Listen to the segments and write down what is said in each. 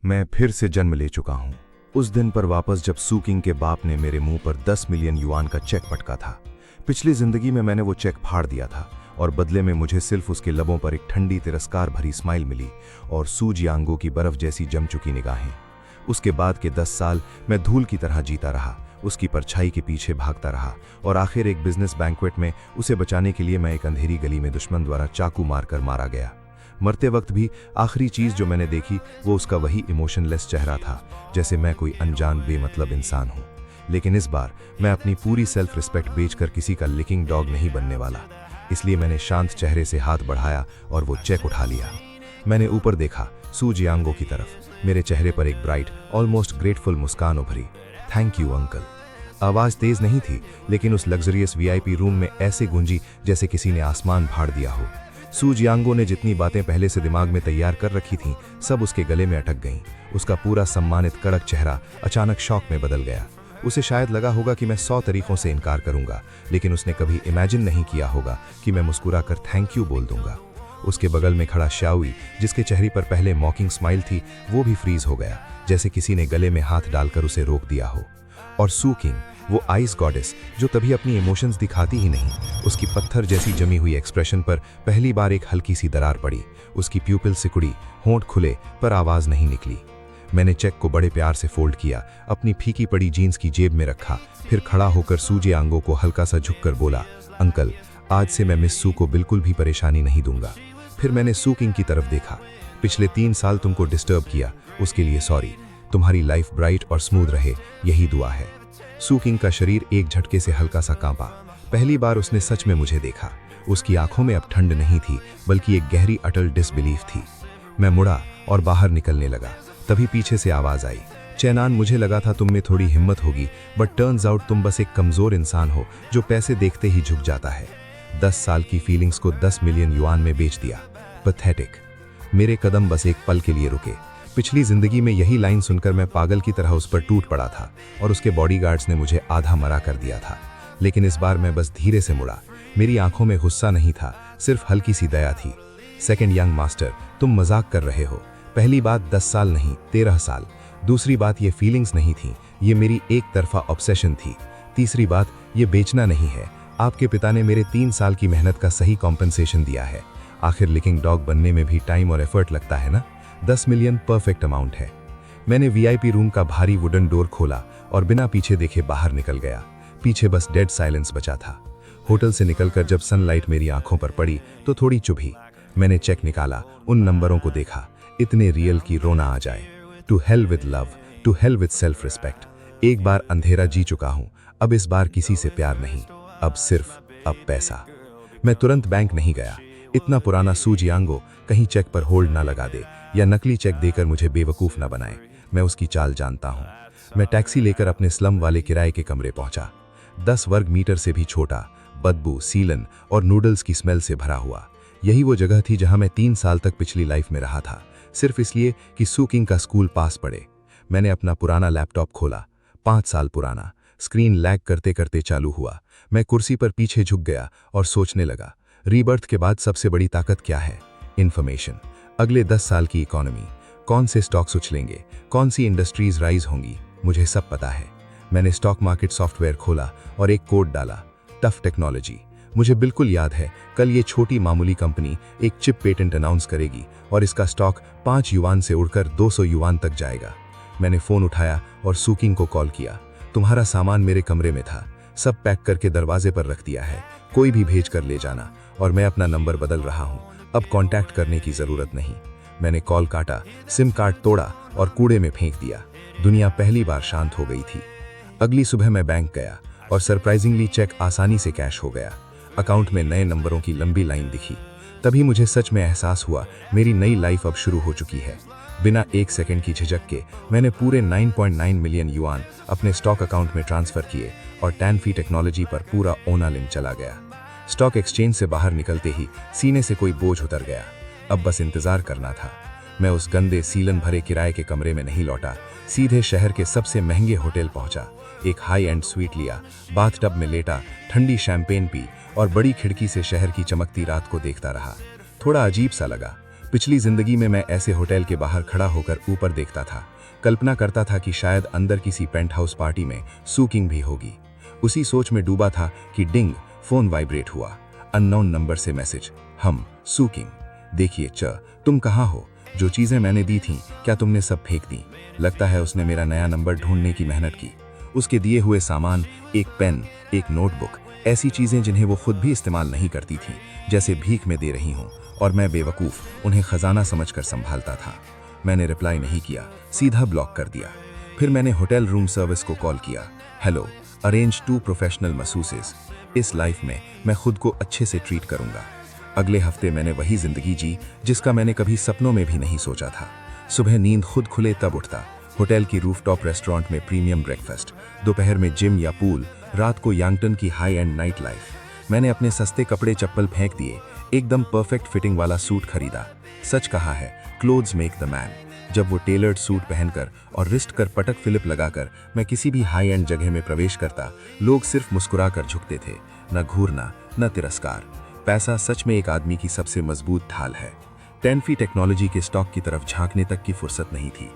मैं फिर से जन्म ले चुका हूं। उस दिन पर वापस जब सू किंग के बाप ने मेरे मुंह पर 10 मिलियन युआन का चेक पटका था। पिछली जिंदगी में मैंने वो चेक फाड़ दिया था और बदले में मुझे सिर्फ उसके लबों पर एक ठंडी तिरस्कार भरी स्माइल मिली और सू जियांगो की बर्फ जैसी जम चुकी निगाहें। उसके बाद के 10 साल मैं धूल की तरह जीता रहा, उसकी परछाई के पीछे भागता रहा और आखिर एक बिजनेस बैंक्वेट में उसे बचाने के लिए मैं एक अंधेरी गली में दुश्मन द्वारा चाकू मारकर मारा गया। मरते वक्त भी आखिरी चीज जो मैंने देखी वो उसका वही इमोशनलेस चेहरा था, जैसे मैं कोई अनजान बेमतलब इंसान हूं। लेकिन इस बार मैं अपनी पूरी सेल्फ रिस्पेक्ट बेचकर किसी का लिकिंग डॉग नहीं बनने वाला। इसलिए मैंने शांत चेहरे से हाथ बढ़ाया और वो चेक उठा लिया। मैंने ऊपर देखा, सू जियांगो की तरफ। मेरे चेहरे पर एक ब्राइट, ऑलमोस्ट ग्रेटफुल मुस्कान उभरी। Thank you uncle. आवाज तेज नहीं थी, लेकिन उस लग्जरियस वीआईपी रूम में ऐसे गूंजी जैसे किसी ने आसमान फाड़ दिया हो। सू जियांगो ने जितनी बातें पहले से दिमाग में तैयार कर रखी थीं, सब उसके गले में अटक गईं। उसका पूरा सम्मानित कड़क चेहरा अचानक शौक में बदल गया। उसे शायद लगा होगा कि मैं 100 तरीकों से इनकार करूंगा, लेकिन उसने कभी इमेजिन नहीं किया होगा कि मैं मुस्कुराकर थैंक यू बोल दूंगा। उसके बगल में खड़ा शाओई, जिसके चेहरे पर पहले मॉकिंग स्माइल थी, वो भी फ्रीज हो गया, जैसे किसी ने गले में हाथ डालकर उसे रोक दिया हो। और सू किंग, वो आइस गॉडेस जो तभी अपनी इमोशंस दिखाती ही नहीं, उसकी पत्थर जैसी जमी हुई एक्सप्रेशन पर पहली बार एक हल्की सी दरार पड़ी। उसकी प्यूपिल सिकुड़ी, होंठ खुले, पर आवाज नहीं निकली। मैंने चेक को बड़े प्यार से फोल्ड किया, अपनी फीकी पड़ी जीन्स की जेब में रखा, फिर खड़ा होकर सू जियांगो को हल्का सा झुककर बोला, अंकल, आज से मैं मिस सू को बिल्कुल भी परेशानी नहीं दूंगा। फिर मैंने सू किंग की तरफ देखा। पिछले 3 साल तुमको डिस्टर्ब किया, उसके लिए सॉरी। तुम्हारी लाइफ ब्राइट और स्मूथ रहे, यही दुआ है। सू किंग का शरीर एक झटके से हल्का सा कांपा। पहली बार उसने सच में मुझे देखा। उसकी आंखों में अब ठंड नहीं थी, बल्कि एक गहरी अटल डिसबिलीफ थी। मैं मुड़ा और बाहर निकलने लगा। तभी पीछे से आवाज आई, चैनान, मुझे लगा था तुम में थोड़ी हिम्मत होगी, बट टर्न्स आउट तुम बस एक कमजोर इंसान हो जो पैसे देखते ही झुक जाता है। 10 साल की फीलिंग्स को 10 मिलियन युआन में बेच दिया। पैथेटिक। मेरे कदम बस एक पल के लिए रुके। पिछली जिंदगी में यही लाइन सुनकर मैं पागल की तरह उस पर टूट पड़ा था और उसके बॉडीगार्ड्स ने मुझे आधा मरा कर दिया था। लेकिन इस बार मैं बस धीरे से मुड़ा। मेरी आंखों में गुस्सा नहीं था, सिर्फ हल्की सी दया थी। सेकंड यंग मास्टर, तुम मजाक कर रहे हो। पहली बात 10 साल नहीं, 13 साल। दूसरी बात ये फीलिंग्स नहीं थी, ये मेरी एक तरफा ऑब्सेशन थी। तीसरी बात, ये बेचना नहीं है। आपके पिता ने मेरे 3 साल की मेहनत का सही कॉम्पेंसेशन दिया है। आखिर लिकिंग डॉग बनने में भी टाइम और एफर्ट लगता है ना। 10 मिलियन परफेक्ट अमाउंट है। मैंने वीआईपी रूम का भारी वुडन डोर खोला और बिना पीछे देखे बाहर निकल गया। पीछे बस डेड साइलेंस बचा था। होटल से निकलकर जब सनलाइट मेरी आंखों पर पड़ी तो थोड़ी चुभी। मैंने चेक निकाला, उन नंबरों को देखा, इतने रियल की रोना आ जाए। To hell with love, to hell with self respect. एक बार अंधेरा जी चुका हूं, अब इस बार किसी से प्यार नहीं, अब सिर्फ अब पैसा। मैं तुरंत बैंक नहीं गया। इतना पुराना सू जियांगो कहीं चेक पर होल्ड ना लगा दे या नकली चेक देकर मुझे बेवकूफ ना बनाए। मैं उसकी चाल जानता हूं। मैं टैक्सी लेकर अपने स्लम वाले किराए के कमरे पहुंचा। 10 वर्ग मीटर से भी छोटा, बदबू, सीलन और नूडल्स की स्मेल से भरा हुआ। यही वो जगह थी जहां मैं 3 साल तक पिछली लाइफ में रहा था, सिर्फ इसलिए कि सू किंग का स्कूल पास पड़े। मैंने अपना पुराना लैपटॉप खोला, 5 साल पुराना। स्क्रीन लैग करते करते चालू हुआ। मैं कुर्सी पर पीछे झुक गया और सोचने लगा, रीबर्थ के बाद सबसे बड़ी ताकत क्या है? इन्फॉर्मेशन। अगले 10 साल की इकोनॉमी, कौन से स्टॉक्स उछलेंगे, कौन सी इंडस्ट्रीज राइज होंगी, मुझे सब पता है। मैंने स्टॉक मार्केट सॉफ्टवेयर खोला और एक कोड डाला, टफ टेक्नोलॉजी। मुझे बिल्कुल याद है, कल ये छोटी मामूली कंपनी एक चिप पेटेंट अनाउंस करेगी और इसका स्टॉक 5 युआन से उड़कर 200 युआन तक जाएगा। मैंने फोन उठाया और सू किंग को कॉल किया। तुम्हारा सामान मेरे कमरे में था, सब पैक करके दरवाजे पर रख दिया है, कोई भी भेज कर ले जाना। और मैं अपना नंबर बदल रहा हूं, अब कांटेक्ट करने की जरूरत नहीं। मैंने कॉल काटा, सिम कार्ड तोड़ा और कूड़े में फेंक दिया। दुनिया पहली बार शांत हो गई थी। अगली सुबह मैं बैंक गया और सरप्राइजिंगली चेक आसानी से कैश हो गया। अकाउंट में नए नंबरों की लंबी लाइन दिखी। तभी मुझे सच में एहसास हुआ, मेरी नई लाइफ अब शुरू हो चुकी है। बिना 1 सेकंड की झिझक के मैंने पूरे 9.9 मिलियन युआन अपने स्टॉक अकाउंट में ट्रांसफर किए और टैनफी टेक्नोलॉजी पर पूरा ओनालिन चला गया। स्टॉक एक्सचेंज से बाहर निकलते ही सीने से कोई बोझ उतर गया। अब बस इंतजार करना था। मैं उस गंदे सीलन भरे किराए के कमरे में नहीं लौटा, सीधे शहर के सबसे महंगे होटल पहुंचा। एक हाई एंड स्वीट लिया, बाथटब में लेटा, ठंडी शैंपेन पी और बड़ी खिड़की से शहर की चमकती रात को देखता रहा। थोड़ा अजीब सा लगा, पिछली जिंदगी में मैं ऐसे होटल के बाहर खड़ा होकर ऊपर देखता था, कल्पना करता था कि शायद अंदर किसी पेंट हाउस पार्टी में सूकिंग भी होगी। उसी सोच में डूबा था कि डिंग, फोन वाइब्रेट हुआ। अननोन नंबर से मैसेज, हम सूकिंग। देखिए तुम कहाँ हो? जो चीजें मैंने दी थीं, क्या तुमने सब फेंक दी? लगता है उसने मेरा नया नंबर ढूंढने की मेहनत की। उसके दिए हुए सामान, एक पेन, एक नोटबुक, ऐसी चीजें जिन्हें वो खुद भी इस्तेमाल नहीं करती थी, जैसे भीख में दे रही हूँ, और मैं बेवकूफ उन्हें खजाना समझकर संभालता था। मैंने रिप्लाई नहीं किया, सीधा ब्लॉक कर दिया। फिर मैंने होटल रूम सर्विस को कॉल किया। Hello, arrange 2 professional masseuses. इस लाइफ में मैं खुद को अच्छे से ट्रीट करूंगा। अगले हफ्ते मैंने वही जिंदगी जी जिसका मैंने कभी सपनों में भी नहीं सोचा था। सुबह नींद खुद खुले तब उठता, होटल की रूफटॉप रेस्टोरेंट में प्रीमियम ब्रेकफास्ट, दोपहर में जिम या पूल, रात को यांगटन की हाई एंड नाइट लाइफ। मैंने अपने सस्ते कपड़े चप्पल फेंक दिए, एकदम परफेक्ट फिटिंग वाला सूट खरीदा। सच कहा है, क्लोथ्स मेक द मैन। जब वो टेलर्ड सूट पहनकर और रिस्ट कर पटक फिलिप लगाकर मैं किसी भी हाई एंड जगह में प्रवेश करता, लोग सिर्फ मुस्कुराकर झुकते थे, न घूरना न तिरस्कार। पैसा सच में एक आदमी की सबसे मजबूत ढाल है। 10 फी टेक्नोलॉजी के स्टॉक की तरफ झांकने तक की फुर्सत नहीं थी।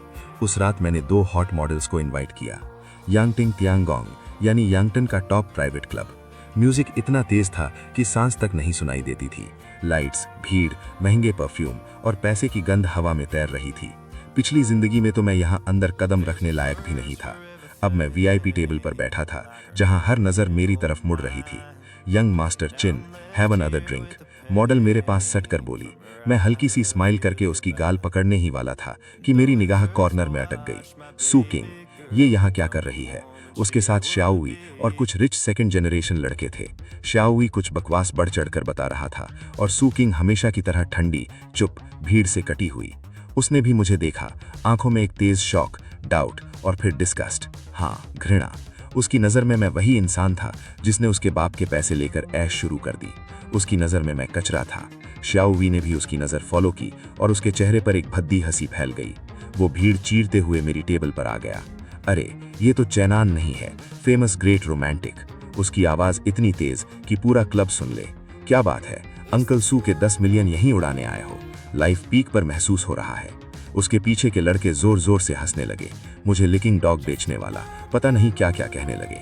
उस रात मैंने 2 हॉट मॉडल्स को इनवाइट किया। यांगटिंग तियांगोंग यानी यांगटन का टॉप प्राइवेट क्लब। म्यूजिक इतना तेज था कि सांस तक नहीं सुनाई देती थी। लाइट्स, भीड़, महंगे परफ्यूम और पैसे की गंध हवा में तैर रही थी। पिछली जिंदगी में तो मैं यहाँ अंदर कदम रखने लायक भी नहीं था। अब मैं वीआईपी टेबल पर बैठा था, जहाँ हर नजर मेरी तरफ मुड़ रही थी। Young master chin, have another drink. Model मेरे पास सट कर बोली। मैं हल्की सी स्माइल करके उसकी गाल पकड़ने ही वाला था कि मेरी निगाह कॉर्नर में अटक गई। सूकिंग, ये यहाँ क्या कर रही है? उसके साथ श्याओवी और कुछ रिच सेकंड जनरेशन लड़के थे। श्याओवी कुछ बकवास बढ़ चढ़कर बता रहा था और सूकिंग हमेशा की तरह ठंडी, चुप, भीड़ से कटी हुई। उसने भी मुझे देखा, आंखों में एक तेज शौक, डाउट और फिर डिस्गस्ट, हाँ घृणा। उसकी नज़र में मैं वही इंसान था जिसने उसके बाप के पैसे लेकर ऐश शुरू कर दी। उसकी नज़र में मैं कचरा था। श्याओवी ने भी उसकी नज़र फॉलो की और उसके चेहरे पर एक भद्दी हंसी फैल गई। वो भीड़ चीरते हुए मेरी टेबल पर आ गया। अरे ये तो चैनान नहीं है, फेमस ग्रेट रोमांटिक। उसकी आवाज़ इतनी तेज कि पूरा क्लब सुन ले। क्या बात है, अंकल सू के 10 मिलियन यहीं उड़ाने आए हो? लाइफ पीक पर महसूस हो रहा है। उसके पीछे के लड़के जोर जोर से हंसने लगे। मुझे लिकिंग डॉग बेचने वाला, पता नहीं क्या क्या कहने लगे।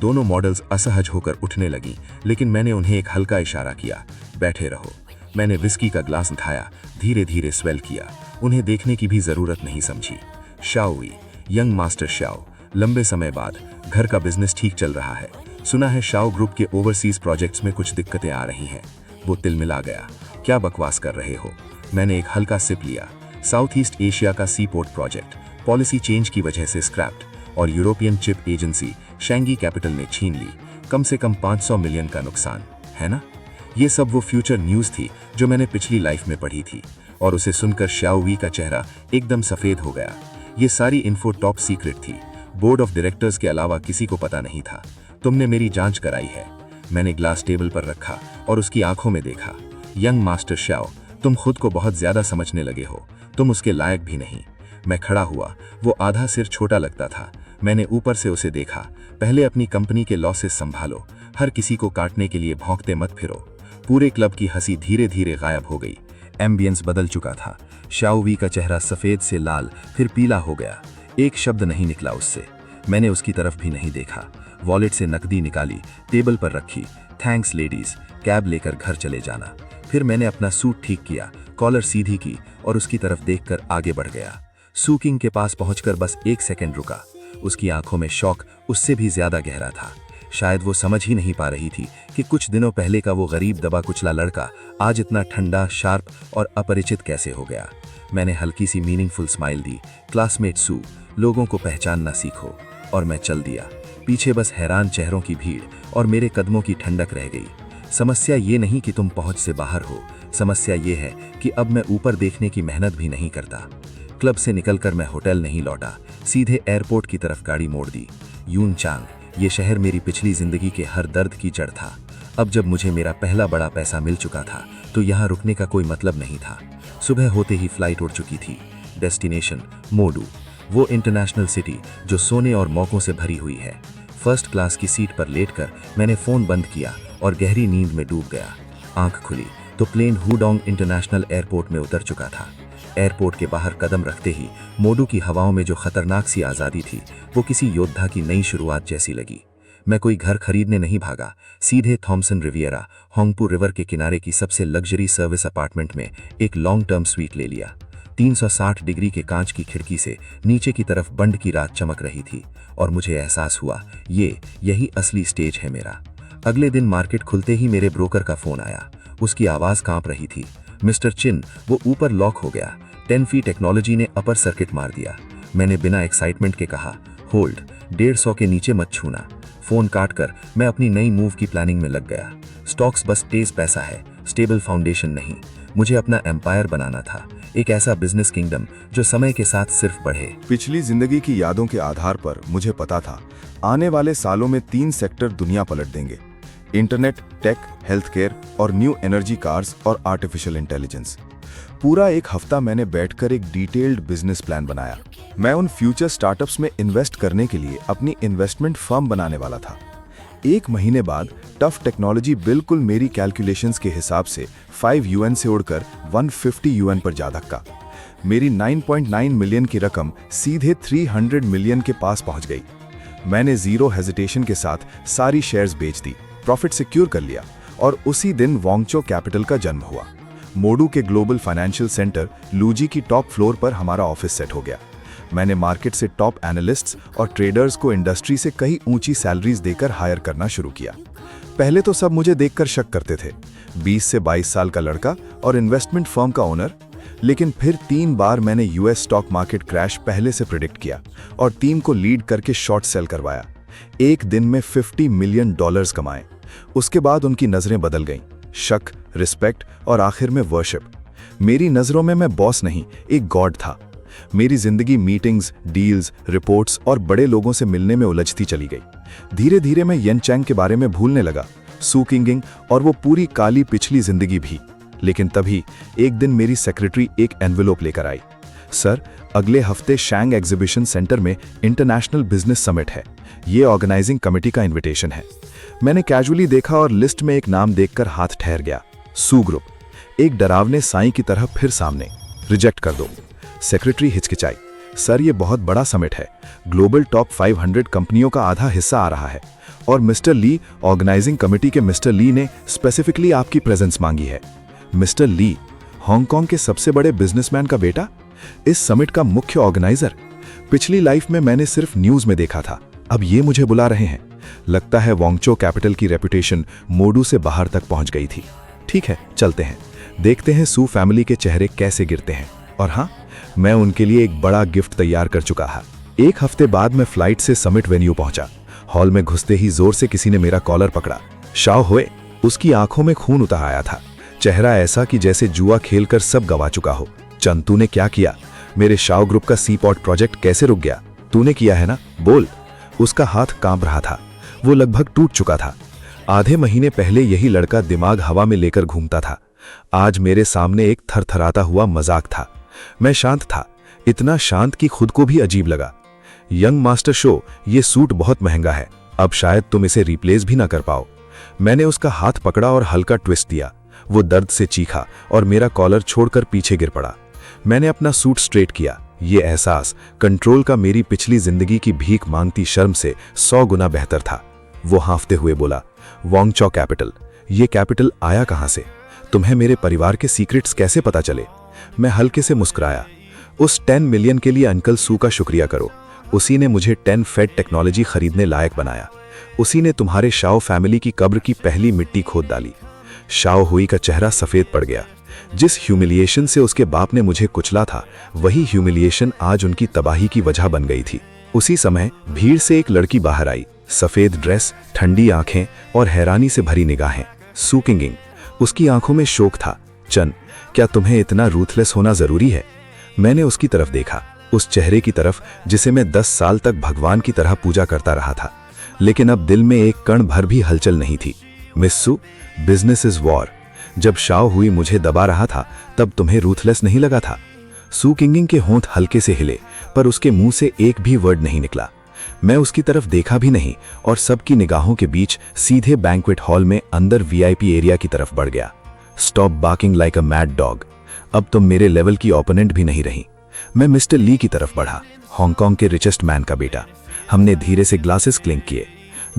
दोनों मॉडल्स असहज होकर उठने लगी, लेकिन मैंने उन्हें एक हल्का इशारा किया, बैठे रहो। मैंने विस्की का ग्लास उठाया, धीरे धीरे स्वेल किया। उन्हें देखने की भी जरूरत नहीं समझी। शाओवी, यंग मास्टर शाओ, लंबे समय बाद घर का बिजनेस ठीक चल रहा है। सुना है शाओ ग्रुप के ओवरसीज प्रोजेक्ट्स में कुछ दिक्कतें आ रही हैं। वो तिलमिला गया। क्या बकवास कर रहे हो? मैंने एक हल्का सिप लिया। साउथ ईस्ट एशिया का सी पोर्ट प्रोजेक्ट पॉलिसी चेंज की वजह से स्क्रैप्ड और यूरोपियन चिप एजेंसी शैंगी कैपिटल ने छीन ली। कम से कम 500 मिलियन का नुकसान, है ना? ये सब वो फ्यूचर न्यूज़ थी जो मैंने पिछली लाइफ में पढ़ी थी, और उसे सुनकर श्याओवी का चेहरा एकदम सफ़ेद हो गया। ये सारी इन्फो टॉप सीक्रेट थी। बोर्ड ऑफ डायरेक्टर्स के अलावा किसी को पता नहीं था। तुमने मेरी जांच कराई है। मैंने ग्लास टेबल पर रखा और उसकी आंखों में देखा। यंग मास्टर श्याओ, तुम खुद को बहुत ज्यादा समझने लगे हो। तुम उसके लायक भी नहीं। मैं खड़ा हुआ। वो आधा सिर छोटा लगता था। मैंने ऊपर से उसे देखा। पहले अपनी कंपनी के लॉसेस संभालो, हर किसी को काटने के लिए भौंकते मत फिरो। पूरे क्लब की हंसी धीरे धीरे गायब हो गई। एम्बियंस बदल चुका था। शाओवी का चेहरा सफेद से लाल फिर पीला हो गया। एक शब्द नहीं निकला उससे। मैंने उसकी तरफ भी नहीं देखा। वॉलेट से नकदी निकाली, टेबल पर रखी। थैंक्स लेडीज, कैब लेकर घर चले जाना। फिर मैंने अपना सूट ठीक किया, कॉलर सीधी की और उसकी तरफ देखकर आगे बढ़ गया। सूकिंग के पास पहुंचकर बस 1 सेकंड रुका। उसकी आंखों में शौक उससे भी ज्यादा गहरा था। शायद वो समझ ही नहीं पा रही थी कि कुछ दिनों पहले का वो गरीब दबा कुचला लड़का आज इतना ठंडा, शार्प और अपरिचित कैसे हो गया। मैंने हल्की सी मीनिंगफुल स्माइल दी। क्लासमेट सू, लोगों को पहचानना सीखो। और मैं चल दिया। पीछे बस हैरान चेहरों की भीड़ और मेरे कदमों की ठंडक रह गई। समस्या ये नहीं कि तुम पहुंच से बाहर हो, समस्या ये है कि अब मैं ऊपर देखने की मेहनत भी नहीं करता। क्लब से निकलकर मैं होटल नहीं लौटा, सीधे एयरपोर्ट की तरफ गाड़ी मोड़ दी। यूनचांग, ये शहर मेरी पिछली जिंदगी के हर दर्द की जड़ था। अब जब मुझे मेरा पहला बड़ा पैसा मिल चुका था तो यहाँ रुकने का कोई मतलब नहीं था। सुबह होते ही फ्लाइट उड़ चुकी थी। डेस्टिनेशन मोडू, वो इंटरनेशनल सिटी जो सोने और मौकों से भरी हुई है। फर्स्ट क्लास की सीट पर लेटकर मैंने फोन बंद किया और गहरी नींद में डूब गया। आंख खुली तो प्लेन हुडोंग इंटरनेशनल एयरपोर्ट में उतर चुका था। एयरपोर्ट के बाहर कदम रखते ही मोडू की हवाओं में जो खतरनाक सी आज़ादी थी वो किसी योद्धा की नई शुरुआत जैसी लगी। मैं कोई घर खरीदने नहीं भागा, सीधे थॉमसन रिवियरा होंगपू रिवर के किनारे की सबसे लग्जरी सर्विस अपार्टमेंट में एक लॉन्ग टर्म स्वीट ले लिया। 360 डिग्री के कांच की खिड़की से नीचे की तरफ बंड की रात चमक रही थी और मुझे एहसास हुआ यही असली स्टेज है मेरा। अगले दिन मार्केट खुलते ही मेरे ब्रोकर का फोन आया। उसकी आवाज़ कांप रही थी। मिस्टर चिन, वो ऊपर लॉक हो गया। 10 फी टेक्नोलॉजी ने अपर सर्किट मार दिया। मैंने बिना एक्साइटमेंट के कहा, होल्ड, 150 के नीचे मत छूना। फोन काट कर मैं अपनी नई मूव की प्लानिंग में लग गया। स्टॉक्स बस तेज पैसा है, स्टेबल फाउंडेशन नहीं। मुझे अपना एम्पायर बनाना था, एक ऐसा बिजनेस किंगडम जो समय के साथ सिर्फ बढ़े। पिछली जिंदगी की यादों के आधार पर मुझे पता था आने वाले सालों में 3 सेक्टर दुनिया पलट देंगे: इंटरनेट, टेक, हेल्थ केयर और न्यू एनर्जी कार्स और आर्टिफिशियल इंटेलिजेंस। पूरा एक हफ्ता मैंने बैठकर एक डिटेल्ड बिजनेस प्लान बनाया। मैं उन फ्यूचर स्टार्टअप्स में इन्वेस्ट करने के लिए अपनी इन्वेस्टमेंट फर्म बनाने वाला था। 1 महीने बाद टफ टेक्नोलॉजी बिल्कुल मेरी कैलकुलेशंस के हिसाब से 5 यूएन से उड़कर 150 यूएन पर जा धक्का। मेरी 9.9 मिलियन की रकम सीधे 300 मिलियन के पास पहुंच गई। मैंने जीरो हेजिटेशन के साथ सारी शेयर्स बेच दी, प्रॉफिट सिक्योर कर लिया और उसी दिन वोंगचो कैपिटल का जन्म हुआ। मोडू के ग्लोबल फाइनेंशियल सेंटर लूजी की टॉप फ्लोर पर हमारा ऑफिस सेट हो गया। मैंने मार्केट से टॉप एनालिस्ट्स और ट्रेडर्स को इंडस्ट्री से कई ऊंची सैलरीज देकर हायर करना शुरू किया। पहले तो सब मुझे देखकर शक करते थे, 20 से 22 साल का लड़का और इन्वेस्टमेंट फर्म का ओनर। लेकिन फिर 3 बार मैंने यूएस स्टॉक मार्केट क्रैश पहले से प्रिडिक्ट किया और टीम को लीड करके शॉर्ट सेल करवाया। एक दिन में $50 मिलियन कमाए। उसके बाद उनकी नजरें बदल गईं, शक, रिस्पेक्ट और आखिर में वर्शिप। मेरी नजरों में मैं बॉस नहीं, एक गॉड था। मेरी जिंदगी मीटिंग्स, डील्स, रिपोर्ट्स और बड़े लोगों से मिलने में उलझती चली गई। धीरे धीरे मैं येन चैंग के बारे में भूलने लगा, सू किंगिंग और वो पूरी काली पिछली जिंदगी भी। लेकिन तभी एक दिन मेरी सेक्रेटरी एक एनवेलोप लेकर आई। सर, अगले हफ्ते शैंग एग्जीबिशन सेंटर में इंटरनेशनल बिजनेस समिट है। ये ऑर्गेनाइजिंग कमेटी का इन्विटेशन है। मैंने कैजुअली देखा और लिस्ट में एक नाम देखकर हाथ ठहर गया, सू ग्रुप। एक डरावने साईं की तरह फिर सामने। रिजेक्ट कर दो। सेक्रेटरी हिचकिचाई। सर, ये बहुत बड़ा समिट है, ग्लोबल टॉप 500 कंपनियों का आधा हिस्सा आ रहा है और मिस्टर ली, ऑर्गेनाइजिंग कमेटी के मिस्टर ली ने स्पेसिफिकली आपकी प्रेजेंस मांगी है। मिस्टर ली, हांगकांग के सबसे बड़े बिजनेसमैन का बेटा, इस समिट का मुख्य ऑर्गेनाइजर। पिछली लाइफ में मैंने सिर्फ न्यूज में देखा था, अब ये मुझे बुला रहे हैं। लगता है वोंगचो कैपिटल की रेपुटेशन मोडू से बाहर तक पहुंच गई थी। ठीक है, चलते हैं, देखते हैं सू फैमिली के चेहरे कैसे गिरते हैं। और हाँ, मैं उनके लिए एक बड़ा गिफ्ट तैयार कर चुका है। 1 हफ्ते बाद मैं फ्लाइट से समिट वेन्यू पहुंचा। हॉल में घुसते ही जोर से किसी ने मेरा कॉलर पकड़ा। शाओ हुए। उसकी आंखों में खून उतर आया था, चेहरा ऐसा कि जैसे जुआ खेलकर सब गवा चुका हो। चंद, तूने क्या किया? मेरे शाओ ग्रुप का सी पॉट प्रोजेक्ट कैसे रुक गया? तूने किया है ना, बोल। उसका हाथ कांप रहा था, वो लगभग टूट चुका था। आधे महीने पहले यही लड़का दिमाग हवा में लेकर घूमता था। आज मेरे सामने एक थरथराता हुआ मजाक था। मैं शांत था, इतना शांत कि खुद को भी अजीब लगा। यंग मास्टर शो, ये सूट बहुत महंगा है, अब शायद तुम इसे रिप्लेस भी ना कर पाओ। मैंने उसका हाथ पकड़ा और हल्का ट्विस्ट दिया। वो दर्द से चीखा और मेरा कॉलर छोड़कर पीछे गिर पड़ा। मैंने अपना सूट स्ट्रेट किया। ये एहसास कंट्रोल का मेरी पिछली जिंदगी की भीख मांगती शर्म से 100 गुना बेहतर था। वो हांफते हुए बोला, वोंगचो कैपिटल, ये कैपिटल आया कहां से? तुम्हें मेरे परिवार के सीक्रेट्स कैसे पता चले? मैं हल्के से मुस्कुराया। उस 10 मिलियन के लिए अंकल सू का शुक्रिया करो। उसी ने मुझे 10 फेड टेक्नोलॉजी खरीदने लायक बनाया। उसी ने तुम्हारे शाओ फैमिली की कब्र की पहली मिट्टी खोद डाली। शाओ हुई का चेहरा सफेद पड़ गया। जिस ह्यूमिलिएशन से उसके बाप ने मुझे कुचला था, वही ह्यूमिलिएशन आज उनकी तबाही की वजह बन गई थी। उसी समय भीड़ से एक लड़की बाहर आई, सफेद ड्रेस, ठंडी आंखें और हैरानी से भरी निगाहें। सू किंगिंग। उसकी आंखों में शोक था। चन, क्या तुम्हें इतना रूथलेस होना जरूरी है? मैंने उसकी तरफ देखा, उस चेहरे की तरफ जिसे मैं 10 साल तक भगवान की तरह पूजा करता रहा था, लेकिन अब दिल में एक कण भर भी हलचल नहीं थी। Miss Su, business is war. जब शाओ हुई मुझे दबा रहा था, तब तुम्हें रूथलेस नहीं लगा था? सू किंगिंग के होंठ हल्के से हिले, पर उसके मुंह से एक भी वर्ड नहीं निकला। मैं उसकी तरफ देखा भी नहीं और सबकी निगाहों के बीच सीधे बैंक्वेट हॉल में अंदर वीआईपी एरिया की तरफ बढ़ गया। Stop barking like a mad dog. अब तुम मेरे लेवल की ओपोनेंट भी नहीं रही। मैं मिस्टर ली की तरफ बढ़ा, हांगकांग के रिचेस्ट मैन का बेटा। हमने धीरे से ग्लासेस क्लिंक किए।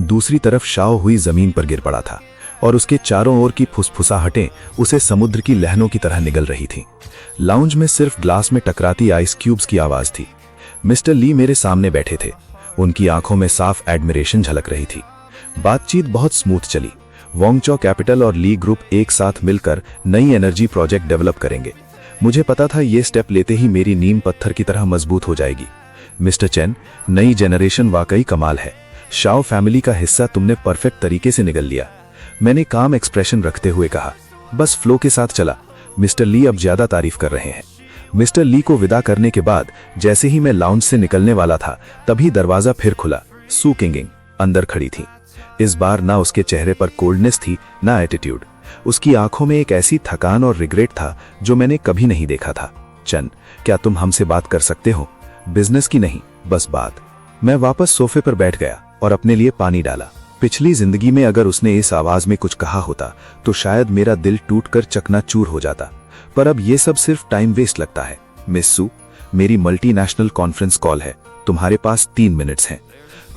दूसरी तरफ शाओ हुई जमीन पर गिर पड़ा था और उसके चारों ओर की फुसफुसाहटें उसे समुद्र की लहरों की तरह निगल रही थीं। लाउंज में सिर्फ ग्लास में टकराती आइस क्यूब्स की आवाज थी। मिस्टर ली मेरे सामने बैठे थे। उनकी आंखों में साफ एडमिरेशन झलक रही थी। बातचीत बहुत स्मूथ चली। वोंगचो कैपिटल और ली ग्रुप एक साथ मिलकर नई एनर्जी प्रोजेक्ट डेवलप करेंगे। मुझे पता था ये स्टेप लेते ही मेरी नींव पत्थर की तरह मजबूत हो जाएगी। मिस्टर चेन, नई जनरेशन वाकई कमाल है। शाओ फैमिली का हिस्सा तुमने परफेक्ट तरीके से निगल लिया। मैंने काम एक्सप्रेशन रखते हुए कहा। बस फ्लो के साथ चला। मिस्टर ली अब ज्यादा तारीफ कर रहे हैं। मिस्टर ली को विदा करने के बाद जैसे ही मैं लाउंज से निकलने वाला था, तभी दरवाजा फिर खुला। सू किंगिंग अंदर खड़ी थी। इस बार ना उसके चेहरे पर कोल्डनेस थी, ना एटीट्यूड। उसकी आंखों में एक ऐसी थकान और रिग्रेट था जो मैंने कभी नहीं देखा था। चन, क्या तुम हमसे बात कर सकते हो? बिजनेस की नहीं, बस बात। मैं वापस सोफे पर बैठ गया और अपने लिए पानी डाला। पिछली जिंदगी में अगर उसने इस आवाज में कुछ कहा होता तो शायद मेरा दिल टूटकर चकनाचूर हो जाता, पर अब ये सब सिर्फ टाइम वेस्ट लगता है। मिस सू, मेरी मल्टीनेशनल कॉन्फ्रेंस कॉल है। तुम्हारे पास 3 मिनट्स हैं।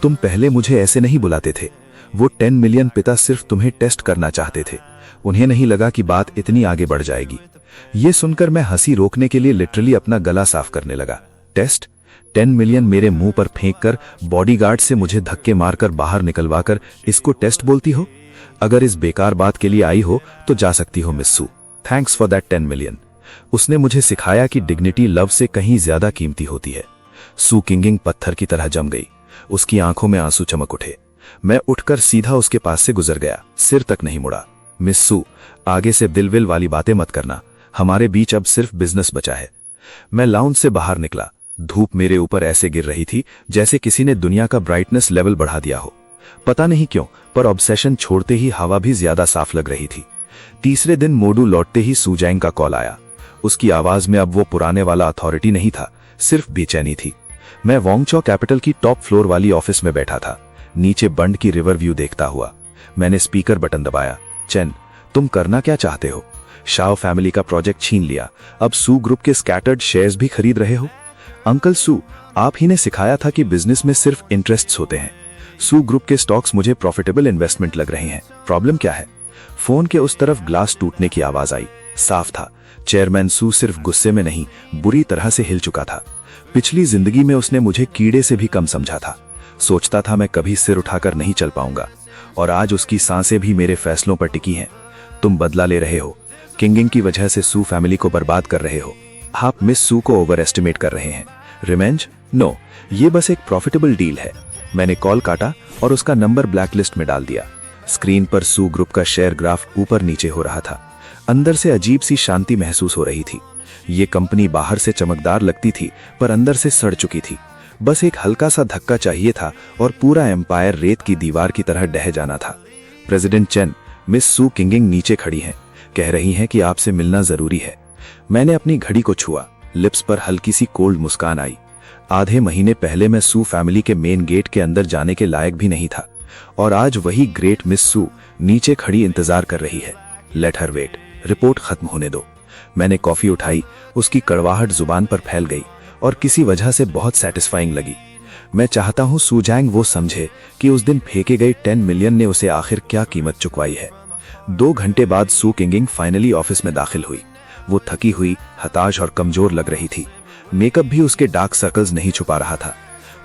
तुम पहले मुझे ऐसे नहीं बुलाते थे। वो 10 मिलियन पिता सिर्फ तुम्हें टेस्ट करना चाहते थे। उन्हें नहीं लगा कि बात इतनी आगे बढ़ जाएगी। ये सुनकर मैं हंसी रोकने के लिए लिटरली अपना गला साफ करने लगा। टेस्ट? 10 मिलियन मेरे मुंह पर फेंक कर, बॉडीगार्ड से मुझे धक्के मारकर बाहर निकलवाकर इसको टेस्ट बोलती हो? अगर इस बेकार बात के लिए आई हो तो जा सकती हो miss Su. Thanks for that 10 million. उसने मुझे सिखाया कि डिग्निटी लव से कहीं ज्यादा कीमती होती है। सू किंगिंग पत्थर की तरह जम गई। उसकी आंखों में आंसू चमक उठे। मैं उठकर सीधा उसके पास से गुजर गया, सिर तक नहीं मुड़ा। मिस सू, आगे से दिलविल वाली बातें मत करना। हमारे बीच अब सिर्फ बिजनेस बचा है। मैं लाउंज से बाहर निकला। धूप मेरे ऊपर ऐसे गिर रही थी जैसे किसी ने दुनिया का ब्राइटनेस लेवल बढ़ा दिया हो। पता नहीं क्यों, पर ऑब्सेशन छोड़ते ही हवा भी ज्यादा साफ लग रही थी। तीसरे दिन मोडू लौटते ही सूजैंग का कॉल आया। उसकी आवाज में अब वो पुराने वाला अथॉरिटी नहीं था, सिर्फ बेचैनी थी। मैं वोंगचो कैपिटल की टॉप फ्लोर वाली ऑफिस में बैठा था, नीचे बंड की रिवर व्यू देखता हुआ। मैंने स्पीकर बटन दबाया। चेन, तुम करना क्या चाहते हो? शाओ फैमिली का प्रोजेक्ट छीन लिया, अब सू ग्रुप के स्कैटर्ड शेयर्स भी खरीद रहे हो? अंकल सू, आप ही ने सिखाया था कि बिजनेस में सिर्फ इंटरेस्ट्स होते हैं। सू ग्रुप के स्टॉक्स मुझे प्रॉफिटेबल इन्वेस्टमेंट लग रहे हैं। प्रॉब्लम क्या है? फोन के उस तरफ ग्लास टूटने की आवाज आई। साफ था, चेयरमैन सू सिर्फ गुस्से में नहीं, बुरी तरह से हिल चुका था। पिछली जिंदगी में उसने मुझे कीड़े से भी कम समझा था। सोचता था मैं कभी सिर उठाकर नहीं चल पाऊंगा, और आज उसकी सांसें भी मेरे फैसलों पर टिकी हैं। तुम बदला ले रहे हो, किंगिंग की वजह से सू फैमिली को बर्बाद कर रहे हो। आप मिस सू को ओवर एस्टिमेट कर रहे हैं। रिवेंज? नो, ये बस एक प्रॉफिटेबल डील है। मैंने कॉल काटा और उसका नंबर ब्लैकलिस्ट में डाल दिया। स्क्रीन पर सू ग्रुप का शेयर ग्राफ ऊपर नीचे हो रहा था। अंदर से अजीब सी शांति महसूस हो रही थी। ये कंपनी बाहर से चमकदार लगती थी, पर अंदर से सड़ चुकी थी। बस एक हल्का सा धक्का चाहिए था और पूरा एम्पायर रेत की दीवार की तरह ढह जाना था। प्रेसिडेंट चेन, मिस सू किंगिंग नीचे खड़ी हैं, कह रही हैं कि आपसे मिलना जरूरी है। मैंने अपनी घड़ी को छुआ। लिप्स पर हल्की सी कोल्ड मुस्कान आई। आधे महीने पहले मैं सू फैमिली के मेन गेट के अंदर जाने के लायक भी नहीं था, और आज वही ग्रेट मिस सू नीचे खड़ी इंतजार कर रही है। लेट हर वेट, रिपोर्ट खत्म होने दो। मैंने कॉफी उठाई। उसकी कड़वाहट जुबान पर फैल गई और किसी वजह से बहुत सेटिस्फाइंग लगी। मैं चाहता हूं सूजैंग वो समझे कि उस दिन फेंके गए 10 मिलियन ने उसे आखिर क्या कीमत चुकवाई है। 2 घंटे बाद सू किंगिंग फाइनली ऑफिस में दाखिल हुई। वो थकी हुई, हताश और कमजोर लग रही थी। मेकअप भी उसके डार्क सर्कल्स नहीं छुपा रहा था।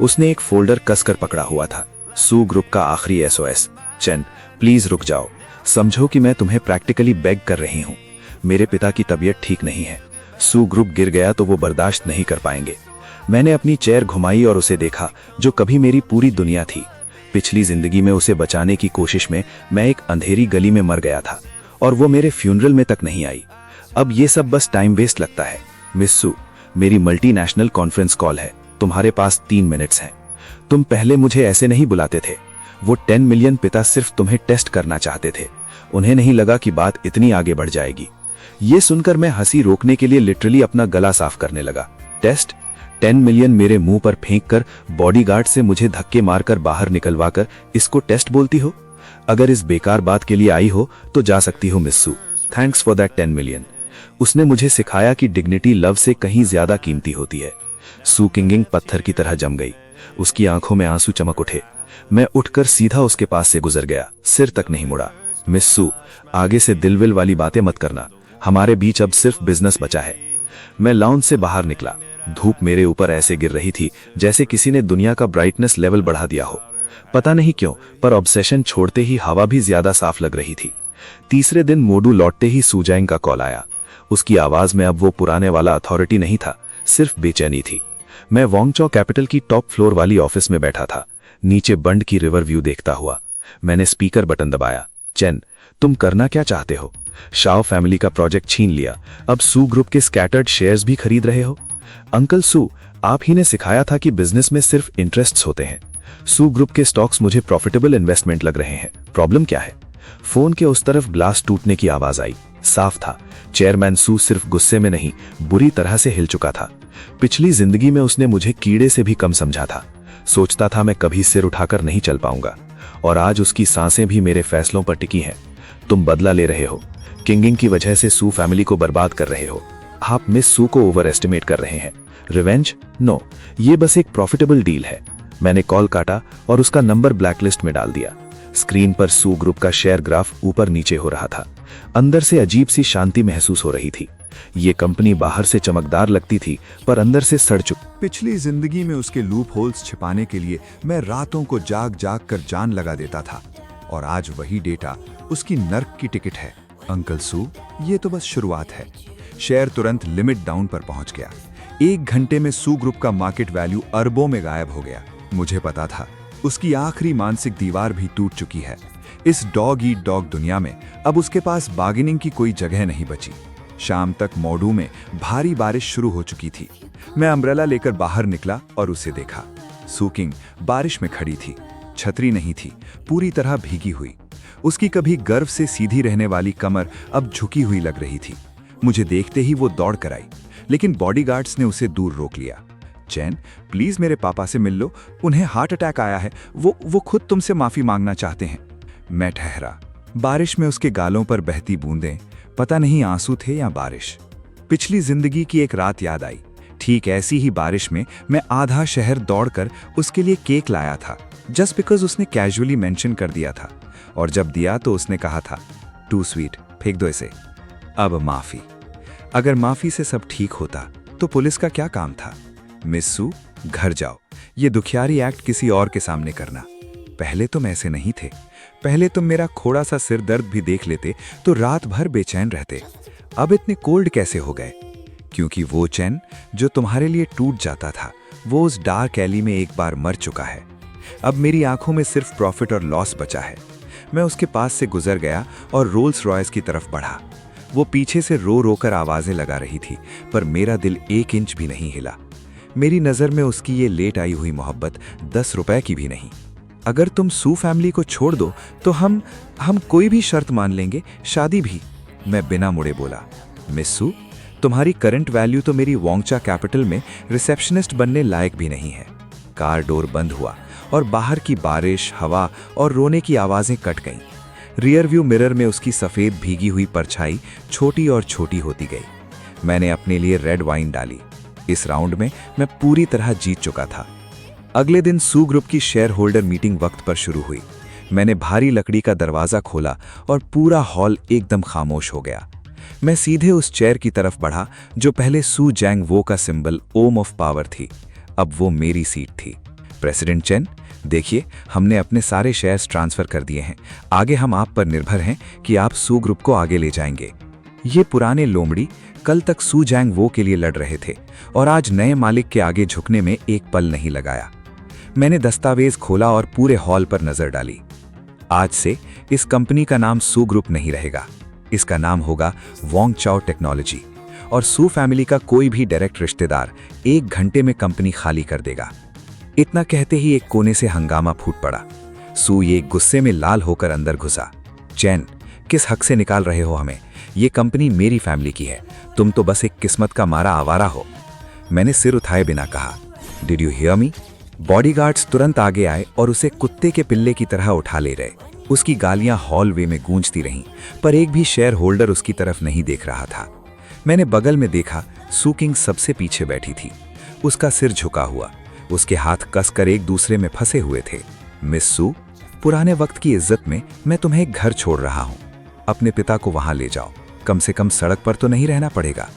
उसने एक फोल्डर कसकर पकड़ा हुआ था। सू ग्रुप का आखिरी SOS। चेन, प्लीज रुक जाओ। समझो कि मैं तुम्हें प्रैक्टिकली बेग कर रही हूँ। मेरे पिता की तबीयत ठीक नहीं है। सू ग्रुप गिर गया तो वो बर्दाश्त नहीं कर पाएंगे। मैंने अपनी चेयर घुमाई और उसे देखा, जो कभी मेरी पूरी दुनिया थी। पिछली जिंदगी में उसे बचाने की कोशिश में मैं एक अंधेरी गली में मर गया था, और वो मेरे फ्यूनरल में तक नहीं आई। अब ये सब बस टाइम वेस्ट लगता है। मिस सू, मेरी मल्टीनेशनल कॉन्फ्रेंस कॉल है। तुम्हारे पास 3 मिनट्स हैं। तुम पहले मुझे ऐसे नहीं बुलाते थे। वो 10 मिलियन पिता सिर्फ तुम्हें टेस्ट करना चाहते थे। उन्हें नहीं लगा कि बात इतनी आगे बढ़ जाएगी। ये सुनकर मैं हंसी रोकने के लिए लिटरली अपना गला साफ करने लगा। टेस्ट? 10 मिलियन मेरे मुंह पर फेंककर, बॉडीगार्ड से मुझे धक्के मारकर बाहर निकलवाकर इसको टेस्ट बोलती हो? अगर इस बेकार बात के लिए आई हो तो जा सकती हो miss Su. Thanks for that 10 million. उसने मुझे सिखाया कि डिग्निटी लव से कहीं ज्यादा कीमती होती है। सू किंगिंग पत्थर की तरह जम गई। उसकी आंखों में आंसू चमक उठे। मैं उठकर सीधा उसके पास से गुजर गया, सिर तक नहीं मुड़ा। मिस सू, आगे से दिलविल वाली बातें मत करना। हमारे बीच अब सिर्फ बिजनेस बचा है। मैं लाउंज से बाहर निकला। धूप मेरे ऊपर ऐसे गिर रही थी जैसे किसी ने दुनिया का ब्राइटनेस लेवल बढ़ा दिया हो। पता नहीं क्यों, पर ऑब्सेशन छोड़ते ही हवा भी ज्यादा साफ लग रही थी। तीसरे दिन मोडू लौटते ही सूजैंग का कॉल आया। उसकी आवाज में अब वो पुराने वाला अथॉरिटी नहीं था, सिर्फ बेचैनी थी। मैं वोंगचो कैपिटल की टॉप फ्लोर वाली ऑफिस में बैठा था, नीचे बंड की रिवर व्यू देखता हुआ। मैंने स्पीकर बटन दबाया। चेन, तुम करना क्या चाहते हो? शाओ फैमिली का प्रोजेक्ट छीन लिया, अब सू ग्रुप के स्कैटर्ड शेयर्स भी खरीद रहे हो? अंकल सू, आप ही ने सिखाया था कि बिजनेस में सिर्फ इंटरेस्ट्स होते हैं। सू ग्रुप के स्टॉक्स मुझे प्रॉफिटेबल इन्वेस्टमेंट लग रहे हैं। प्रॉब्लम क्या है? फोन के उस तरफ ग्लास टूटने की आवाज आई। साफ था, चेयरमैन सू सिर्फ गुस्से में नहीं, बुरी तरह से हिल चुका था। पिछली जिंदगी में उसने मुझे कीड़े से भी कम समझा था। सोचता था मैं कभी सिर उठाकर नहीं चल पाऊंगा, और आज उसकी सांसें भी मेरे फैसलों पर टिकी हैं। तुम बदला ले रहे हो, किंगिंग की वजह से सू फैमिली को बर्बाद कर रहे हो। आप मिस सू को ओवर एस्टिमेट कर रहे हैं। रिवेंज? नो, ये बस एक प्रॉफिटेबल डील है। मैंने कॉल काटा और उसका नंबर ब्लैकलिस्ट में डाल दिया। स्क्रीन पर सू ग्रुप का शेयर ग्राफ ऊपर नीचे हो रहा था। अंदर से अजीब सी शांति महसूस हो रही थी। ये कंपनी बाहर से चमकदार लगती थी, पर अंदर से सड़ चुकी। पिछली जिंदगी में उसके लूप होल्स छिपाने के लिए मैं रातों को जाग जाग कर जान लगा देता था, और आज वही डेटा उसकी नर्क की टिकट है। अंकल सू, ये तो बस शुरुआत है। शेयर तुरंत लिमिट डाउन पर पहुंच गया। 1 घंटे में सू ग्रुप का मार्केट वैल्यू अरबों में गायब हो गया। मुझे पता था उसकी आखिरी मानसिक दीवार भी टूट चुकी है। इस डॉग ईट डॉग दुनिया में अब उसके पास बार्गेनिंग की कोई जगह नहीं बची। शाम तक मोडू में भारी बारिश शुरू हो चुकी थी। मैं अम्ब्रेला लेकर बाहर निकला और उसे देखा। सू किंग बारिश में खड़ी थी, छतरी नहीं थी, पूरी तरह भीगी हुई। उसकी कभी गर्व से सीधी रहने वाली कमर अब झुकी हुई लग रही थी। मुझे देखते ही वो दौड़ कर आई, लेकिन बॉडीगार्ड्स ने उसे दूर रोक लिया। चैन, प्लीज मेरे पापा से मिल लो, उन्हें हार्ट अटैक आया है, वो खुद तुमसे माफी मांगना चाहते हैं। मैं ठहरा। बारिश में उसके गालों पर बहती बूंदें, पता नहीं आंसू थे या बारिश। पिछली जिंदगी की एक रात याद आई। ठीक ऐसी ही बारिश में मैं आधा शहर दौड़कर उसके लिए केक लाया था, जस्ट बिकॉज उसने कैजुअली मेंशन कर दिया था, और जब दिया तो उसने कहा था, टू स्वीट, फेंक दो इसे। अब माफी। अगर माफी से सब ठीक होता तो पुलिस का क्या काम था? मिस सू, घर जाओ। ये दुखियारी एक्ट किसी और के सामने करना। पहले तुम ऐसे नहीं थे। पहले तुम मेरा खोड़ा सा सिर दर्द भी देख लेते तो रात भर बेचैन रहते। अब इतने कोल्ड कैसे हो गए? क्योंकि वो चैन जो तुम्हारे लिए टूट जाता था, वो उस डार्क एली में एक बार मर चुका है। अब मेरी आंखों में सिर्फ प्रॉफिट और लॉस बचा है। मैं उसके पास से गुजर गया और रोल्स रॉयस की तरफ बढ़ा। वो पीछे से रो रो कर आवाजें लगा रही थी, पर मेरा दिल 1 इंच भी नहीं हिला। मेरी नज़र में उसकी ये लेट आई हुई मोहब्बत 10 रुपए की भी नहीं। अगर तुम सू फैमिली को छोड़ दो तो हम कोई भी शर्त मान लेंगे, शादी भी। मैं बिना मुड़े बोला। मिस सू, तुम्हारी करंट वैल्यू तो मेरी वोंगचा कैपिटल में रिसेप्शनिस्ट बनने लायक भी नहीं है। कार डोर बंद हुआ और बाहर की बारिश, हवा और रोने की आवाजें कट गईं। रियर व्यू मिरर में उसकी सफ़ेद भीगी हुई परछाई छोटी और छोटी होती गई। मैंने अपने लिए रेड वाइन डाली। इस राउंड में मैं पूरी तरह जीत चुका था। अगले दिन सू ग्रुप की शेयर होल्डर मीटिंग वक्त पर शुरू हुई। मैंने भारी लकड़ी का दरवाज़ा खोला और पूरा हॉल एकदम खामोश हो गया। मैं सीधे उस चेयर की तरफ बढ़ा जो पहले सू जैंग वो का सिंबल ओम ऑफ पावर थी। अब वो मेरी सीट थी। प्रेसिडेंट चेन, देखिए, हमने अपने सारे शेयर्स ट्रांसफर कर दिए हैं। आगे हम आप पर निर्भर हैं कि आप सू ग्रुप को आगे ले जाएंगे। ये पुराने लोमड़ी कल तक सू जैंग वो के लिए लड़ रहे थे और आज नए मालिक के आगे झुकने में एक पल नहीं लगाया। मैंने दस्तावेज खोला और पूरे हॉल पर नजर डाली। आज से इस कंपनी का नाम सू ग्रुप नहीं रहेगा। इसका नाम होगा वोंगचाओ टेक्नोलॉजी, और सू फैमिली का कोई भी डायरेक्ट रिश्तेदार 1 घंटे में कंपनी खाली कर देगा। इतना कहते ही एक कोने से हंगामा फूट पड़ा। सू ये गुस्से में लाल होकर अंदर घुसा। चैन, किस हक से निकाल रहे हो हमें? ये कंपनी मेरी फैमिली की है, तुम तो बस एक किस्मत का मारा आवारा हो। मैंने सिर उठाए बिना कहा, did you hear me? Bodyguards तुरंत आगे आए और उसे कुत्ते के पिल्ले की तरह उठा ले रहे। उसकी गालियां हॉलवे में गूंजती रहीं, पर एक भी शेयर होल्डर उसकी तरफ नहीं देख रहा था। मैंने बगल में देखा, सू किंग सबसे पीछे बैठी थी, उसका सिर झुका हुआ, उसके हाथ कसकर एक दूसरे में फंसे हुए थे। मिस सू, पुराने वक्त की इज्जत में मैं तुम्हें एक घर छोड़ रहा हूं, अपने पिता को वहां ले जाओ, कम से कम सड़क पर तो नहीं रहना पड़ेगा।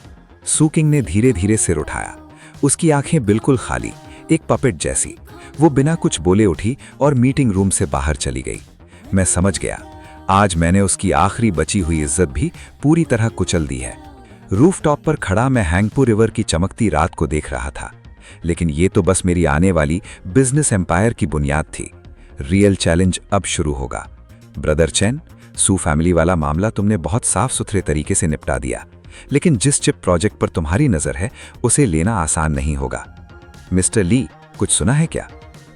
सू किंग ने धीरे धीरे सिर उठाया, उसकी आंखें बिल्कुल खाली, एक पपेट जैसी। वो बिना कुछ बोले उठी और मीटिंग रूम से बाहर चली गई। मैं समझ गया, आज मैंने उसकी आखिरी बची हुई इज्जत भी पूरी तरह कुचल दी है। रूफटॉप पर खड़ा मैं हैंगपू रिवर की चमकती रात को देख रहा था, लेकिन ये तो बस मेरी आने वाली बिजनेस एम्पायर की बुनियाद थी। रियल चैलेंज अब शुरू होगा। ब्रदर चैन, सू फैमिली वाला मामला तुमने बहुत साफ सुथरे तरीके से निपटा दिया, लेकिन जिस चिप प्रोजेक्ट पर तुम्हारी नजर है उसे लेना आसान नहीं होगा। मिस्टर ली, कुछ सुना है क्या?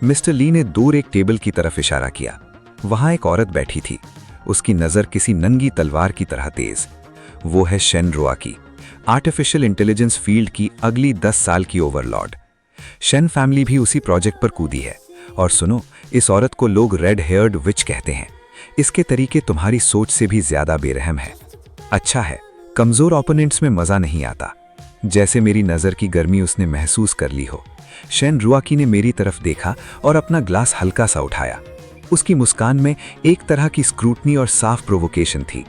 मिस्टर ली ने दूर एक टेबल की तरफ इशारा किया। वहां एक औरत बैठी थी, उसकी नजर किसी नंगी तलवार की तरह तेज। वो है शेन रुआकी, आर्टिफिशियल इंटेलिजेंस फील्ड की अगली 10 साल की ओवरलॉर्ड। शेन फैमिली भी उसी प्रोजेक्ट पर कूदी है। और सुनो, इस औरत को लोग रेड हेयर्ड विच कहते हैं। इसके तरीके तुम्हारी सोच से भी ज्यादा बेरहम है। अच्छा है, कमजोर ओपोनेंट्स में मजा नहीं आता। जैसे मेरी नजर की गर्मी उसने महसूस कर ली हो। शेन रुआकी ने मेरी तरफ देखा और अपना ग्लास हल्का सा उठाया। उसकी मुस्कान में एक तरह की स्क्रूटनी और साफ प्रोवोकेशन थी।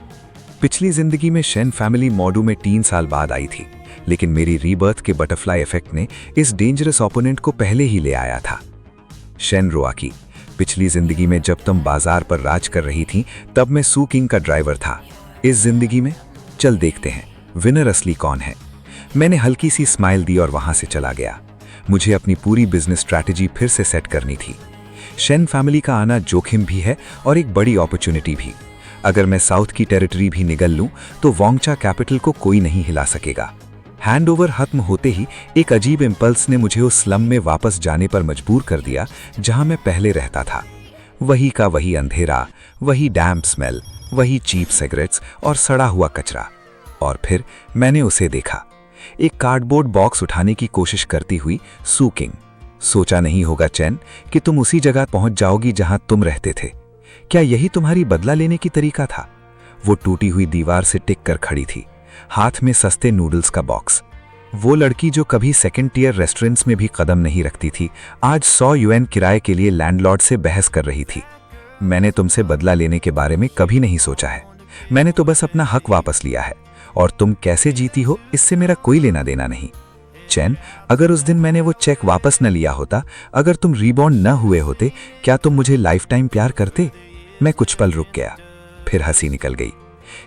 पिछली जिंदगी में शेन फैमिली मॉडू में 3 साल बाद आई थी, लेकिन मेरी रीबर्थ के बटरफ्लाई इफेक्ट ने इस डेंजरस ओपोनेंट को पहले ही ले आया था। शेन रुआकी, पिछली जिंदगी में जब तुम बाजार पर राज कर रही थी तब मैं सू किंग का ड्राइवर था। इस जिंदगी में चल देखते हैं विनर असली कौन है। मैंने हल्की सी स्माइल दी और वहां से चला गया। मुझे अपनी पूरी बिजनेस स्ट्रैटेजी फिर से सेट करनी थी। शेन फैमिली का आना जोखिम भी है और एक बड़ी अपॉर्चुनिटी भी। अगर मैं साउथ की टेरिटरी भी निगल लूं तो वोंगचा कैपिटल को कोई नहीं हिला सकेगा। हैंडओवर खत्म होते ही एक अजीब इंपल्स ने मुझे उस स्लम में वापस जाने पर मजबूर कर दिया जहां मैं पहले रहता था। वही का वही अंधेरा, वही डैम्प स्मेल, वही चीप सिगरेट्स और सड़ा हुआ कचरा। और फिर मैंने उसे देखा, एक कार्डबोर्ड बॉक्स उठाने की कोशिश करती हुई सू किंग। सोचा नहीं होगा चैन कि तुम उसी जगह पहुंच जाओगी जहां तुम रहते थे। क्या यही तुम्हारी बदला लेने की तरीका था? वो टूटी हुई दीवार से टिक कर खड़ी थी, हाथ में सस्ते नूडल्स का बॉक्स। वो लड़की जो कभी सेकंड टियर रेस्टोरेंट्स में भी कदम नहीं रखती थी, आज 100 यूएन किराए के लिए लैंडलॉर्ड से बहस कर रही थी। मैंने तुमसे बदला लेने के बारे में कभी नहीं सोचा है। मैंने तो बस अपना हक वापस लिया है, और तुम कैसे जीती हो इससे मेरा कोई लेना देना नहीं। चैन, अगर उस दिन मैंने वो चेक वापस न लिया होता, अगर तुम रीबॉर्न न हुए होते, क्या तुम मुझे लाइफ टाइम प्यार करते? मैं कुछ पल रुक गया, फिर हंसी निकल गई।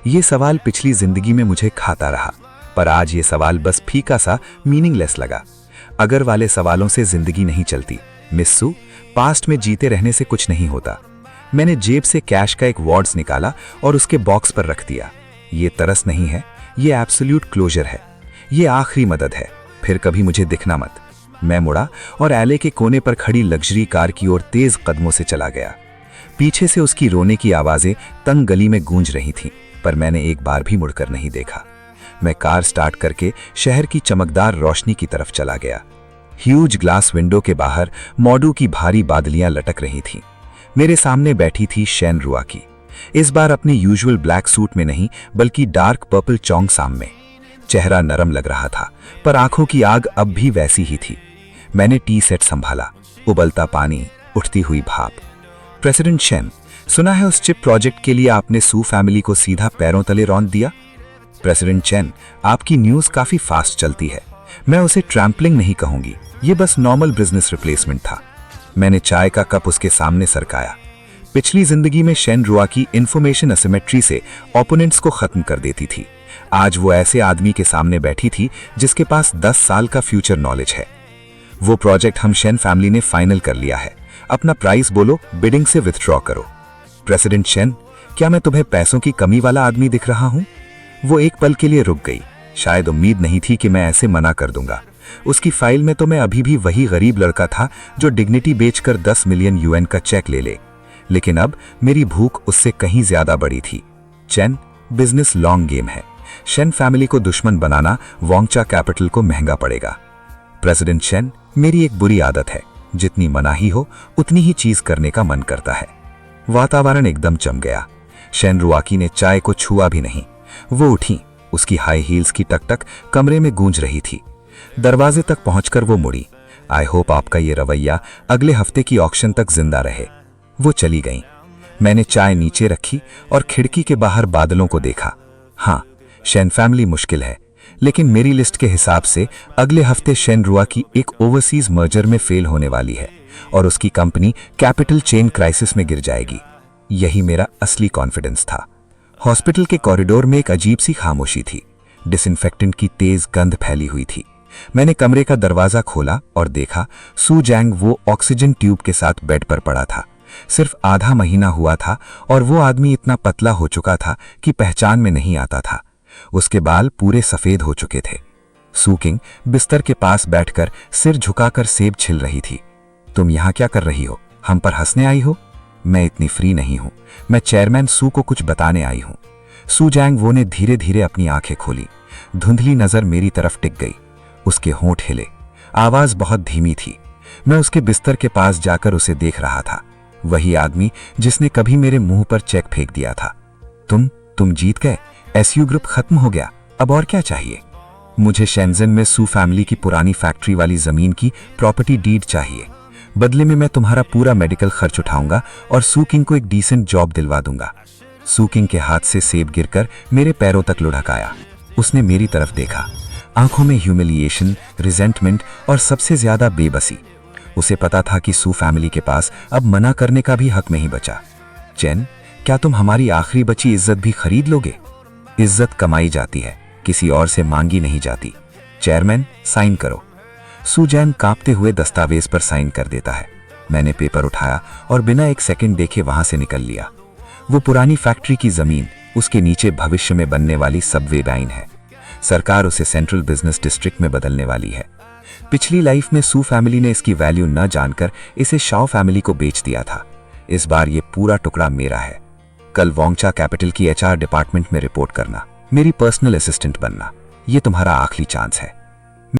ये सवाल पिछली जिंदगी में मुझे खाता रहा, पर आज ये सवाल बस फीका सा मीनिंगलेस लगा। अगर वाले सवालों से जिंदगी नहीं चलती। मिस सू, पास्ट में जीते रहने से कुछ नहीं होता। मैंने जेब से कैश का एक वॉर्ड्स निकाला और उसके बॉक्स पर रख दिया। ये तरस नहीं है, ये एब्सोल्यूट क्लोजर है, ये आखिरी मदद है। फिर कभी मुझे दिखना मत। मैं मुड़ा और एले के कोने पर खड़ी लग्जरी कार की ओर तेज कदमों से चला गया। पीछे से उसकी रोने की आवाजें तंग गली में गूंज रही थीं, पर मैंने एक बार भी मुड़कर नहीं देखा। मैं कार स्टार्ट करके शहर की चमकदार रोशनी की तरफ चला गया। ह्यूज ग्लास विंडो के बाहर मॉडू की भारी बादलियां लटक रही थीं। मेरे सामने बैठी थी शेन रुआकी, इस बार अपने यूजुअल ब्लैक सूट में नहीं बल्कि डार्क पर्पल चोंगसाम में। चेहरा नरम लग रहा था, पर आंखों की आग अब भी वैसी ही थी। मैंने टी सेट संभाला, उबलता पानी, उठती हुई भाप। प्रेसिडेंट शेन, सुना है उस चिप प्रोजेक्ट के लिए आपने सू फैमिली को सीधा पैरों तले रौंद दिया। प्रेसिडेंट चेन, आपकी न्यूज काफी फास्ट चलती है। मैं उसे ट्रैम्पलिंग नहीं कहूंगी, ये बस नॉर्मल बिजनेस रिप्लेसमेंट था। मैंने चाय का कप उसके सामने सरकाया। पिछली जिंदगी में शेन रुआकी इंफॉर्मेशन असिमेट्री से ओपोनेंट्स को खत्म कर देती थी। आज वो ऐसे आदमी के सामने बैठी थी जिसके पास 10 साल का फ्यूचर नॉलेज है। वो प्रोजेक्ट हम शेन फैमिली ने फाइनल कर लिया है। अपना प्राइस बोलो, बिडिंग से विथड्रॉ करो। प्रेसिडेंट शेन, क्या मैं तुम्हें पैसों की कमी वाला आदमी दिख रहा हूं? वो एक पल के लिए रुक गई। शायद उम्मीद नहीं थी कि मैं ऐसे मना कर दूंगा। उसकी फाइल में तो मैं अभी भी वही गरीब लड़का था जो डिग्निटी बेचकर 10 मिलियन यूएन का चेक ले ले। लेकिन अब मेरी भूख उससे कहीं ज्यादा बड़ी थी। चेन, बिजनेस लॉन्ग गेम है। शेन फैमिली को दुश्मन बनाना वोंगचा कैपिटल को महंगा पड़ेगा। प्रेसिडेंट शेन, मेरी एक बुरी आदत है, जितनी मनाही हो उतनी ही चीज करने का मन करता है। वातावरण एकदम जम गया। शेन रुआकी ने चाय को छुआ भी नहीं। वो उठी, उसकी हाई हील्स की टकटक कमरे में गूंज रही थी। दरवाजे तक पहुंचकर वो मुड़ी। आई होप आपका ये रवैया अगले हफ्ते की ऑक्शन तक जिंदा रहे। वो चली गईं। मैंने चाय नीचे रखी और खिड़की के बाहर बादलों को देखा। हाँ, शेन फैमिली मुश्किल है, लेकिन मेरी लिस्ट के हिसाब से अगले हफ्ते शेन रुआकी एक ओवरसीज मर्जर में फेल होने वाली है और उसकी कंपनी कैपिटल चेन क्राइसिस में गिर जाएगी। यही मेरा असली कॉन्फिडेंस था। हॉस्पिटल के कॉरिडोर में एक अजीब सी खामोशी थी। डिसइंफेक्टेंट की तेज गंध फैली हुई थी। मैंने कमरे का दरवाजा खोला और देखा सू जैंग वो ऑक्सीजन ट्यूब के साथ बेड पर पड़ा था। सिर्फ आधा महीना हुआ था और वो आदमी इतना पतला हो चुका था कि पहचान में नहीं आता था। उसके बाल पूरे सफेद हो चुके थे। सू किंग बिस्तर के पास बैठकर सिर झुकाकर सेब छिल रही थी। तुम यहां क्या कर रही हो? हम पर हंसने आई हो? मैं इतनी फ्री नहीं हूं। मैं चेयरमैन सू को कुछ बताने आई हूं। सू जैंग वो ने धीरे धीरे अपनी आंखें खोली। धुंधली नजर मेरी तरफ टिक गई। उसके होंठ हिले। आवाज बहुत धीमी थी। मैं उसके बिस्तर के पास जाकर उसे देख रहा था। वही आदमी जिसने कभी मेरे मुंह पर चेक फेंक दिया था। तुम जीत गए। एसयू ग्रुप खत्म हो गया। अब और क्या चाहिए? मुझे शेंजन में सू फैमिली की पुरानी फैक्ट्री वाली जमीन की प्रॉपर्टी डीड चाहिए। बदले में मैं तुम्हारा पूरा मेडिकल खर्च उठाऊंगा और सू किंग को एक डिसेंट जॉब दिलवा दूंगा। सू किंग के हाथ से सेब गिरकर मेरे पैरों तक लुढ़क आया। उसने मेरी तरफ देखा, आंखों में ह्यूमिलिएशन, रिजेंटमेंट और सबसे ज्यादा बेबसी। उसे पता था कि सू फैमिली के पास अब मना करने का भी हक नहीं बचा। चैन, क्या तुम हमारी आखिरी बची इज्जत भी खरीद लोगे? इज्जत कमाई जाती है, किसी और से मांगी नहीं जाती। चेयरमैन, साइन करो। सू जैन कांपते हुए दस्तावेज पर साइन कर देता है। मैंने पेपर उठाया और बिना एक सेकंड देखे वहां से निकल लिया। वो पुरानी फैक्ट्री की जमीन, उसके नीचे भविष्य में बनने वाली सबवे लाइन है। सरकार उसे सेंट्रल बिजनेस डिस्ट्रिक्ट में बदलने वाली है। पिछली लाइफ में सू फैमिली ने इसकी वैल्यू न जानकर इसे शाओ फैमिली को बेच दिया था। इस बार ये पूरा टुकड़ा मेरा है। कल वोंगचा कैपिटल की एचआर डिपार्टमेंट में रिपोर्ट करना, मेरी पर्सनल असिस्टेंट बनना। ये तुम्हारा आखिरी चांस है।